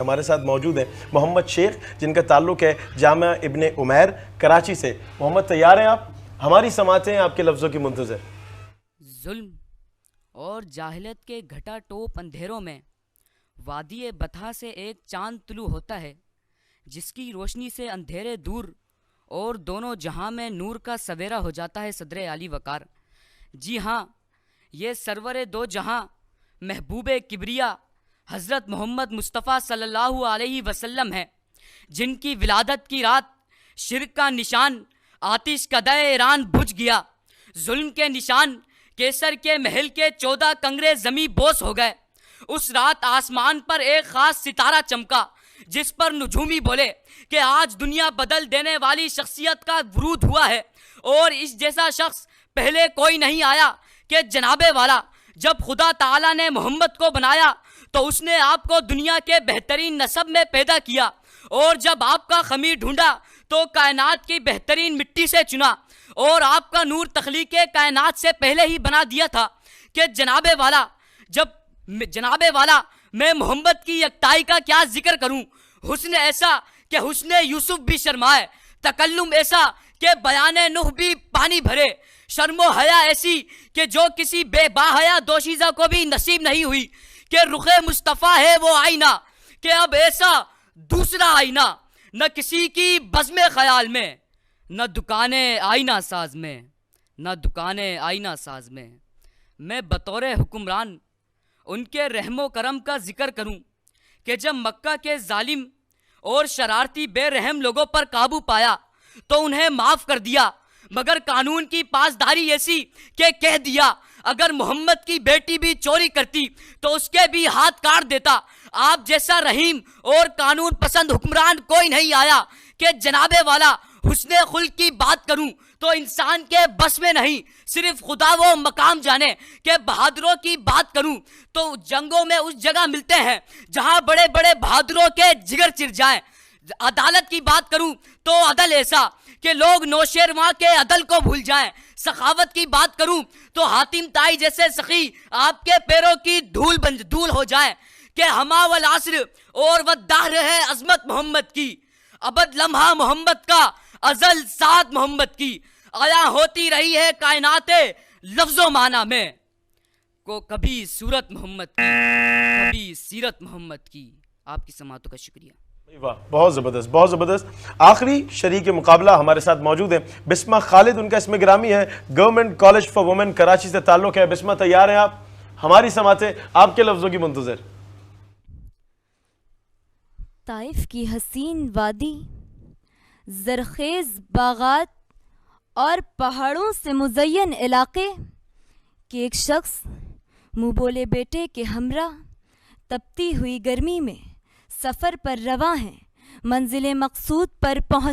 हमारे साथ मौजूद हैं मोहम्मद शेख, जिनका ताल्लुक है जामिया इब्ने उमैर कराची से। मोहम्मद, तैयार हैं आप? हमारी समातें आपके लफ्ज़ों की मुंतज़र। जुल्म और जाहिलियत के घटा टोप अंधेरों में वादी बथा से एक चांद तुलू होता है, जिसकी रोशनी से अंधेरे दूर और दोनों जहां में नूर का सवेरा हो जाता है सदरे आली वकार। जी हाँ, ये सरवरे दो जहां महबूबे किबरिया हज़रत मोहम्मद मुस्तफ़ा सल्लल्लाहु अलैहि वसल्लम है, जिनकी विलादत की रात शिर्क का निशान आतिश कदए ईरान बुझ गया। जुल्म के निशान केसर के महल के 14 कंगरे जमी बोस हो गए। उस रात आसमान पर एक खास सितारा चमका, जिस पर नुजूमी बोले कि आज दुनिया बदल देने वाली शख्सियत का वरूद हुआ है और इस जैसा शख्स पहले कोई नहीं आया कि जनाबे वाला जब खुदा ताला ने मोहम्मद को बनाया तो उसने आपको दुनिया के बेहतरीन नस्ब में पैदा किया, और जब आपका खमीर ढूंढा तो कायनात की बेहतरीन मिट्टी से चुना और आपका नूर तख्लीक कायनात से पहले ही बना दिया था कि जनाबे वाला मैं मोहम्मद की यकताई का क्या जिक्र करूं। हुस्न ऐसा कि हुस्न यूसुफ भी शर्माए, तकल्लुम ऐसा कि बयाने नूह भी पानी भरे, शर्मो हया ऐसी कि जो किसी बेबाहया दोशीज़ा को भी नसीब नहीं हुई, कि रुखे मुस्तफ़ा है वो आईना कि अब ऐसा दूसरा आईना न किसी की बज़्म ख्याल में, न दुकाने आईना साज में, न दुकाने आईना साज में। मैं बतौर हुक्मरान उनके रहमो करम का जिक्र करूं कि जब मक्का के जालिम और शरारती बेरहम लोगों पर काबू पाया तो उन्हें माफ़ कर दिया, मगर कानून की पासदारी ऐसी कि कह दिया अगर मोहम्मद की बेटी भी चोरी करती तो उसके भी हाथ काट देता। आप जैसा रहीम और कानून पसंद हुक्मरान कोई नहीं आया कि जनाबे वाला हुस्ने खुल्क की बात करूं तो इंसान के बस में नहीं, सिर्फ खुदा वो मकाम जाने कि बहादुरों की बात करूं तो जंगों में उस जगह मिलते हैं जहां बड़े बड़े बहादुरों के जिगर चिर जाएं। अदालत की बात करूं तो अदल ऐसा कि लोग नौशेरवां के अदल को भूल जाएं। सखावत की बात करूं तो हातिम ताई जैसे सखी आपके पैरों की धूल हो जाएं कि हमा वल आस्र और वह दाहर है अजमत मोहम्मद की, अबद लम्हा मोहम्मद का, अजल साथ मोहम्मद की, आया होती रही है कायनाते लफ्जों माना में, को कभी सूरत मोहम्मद की, कभी सीरत मोहम्मद की। आपकी समातों का शुक्रिया। वाह, बहुत ज़बरदस्त, बहुत ज़बरदस्त। आखिरी शरीक मुकाबला हमारे साथ मौजूद है बिस्मा खालिद, उनका इसमें ग्रामी है, government college for women Karachi से ताल्लुक़ है। बिस्मा, तैयार हैं आप? हमारी समातें आपके लफ्ज़ों की मुंतज़र। ताइफ की हसीन वादी, ज़रखेज़ बागात और पहाड़ों से मुज़य्यन इलाके के एक शख्स मुँह बोले बेटे के हमरा तपती हुई गर्मी में सफ़र पर रवां हैं, मंजिल मकसूद पर पहुँच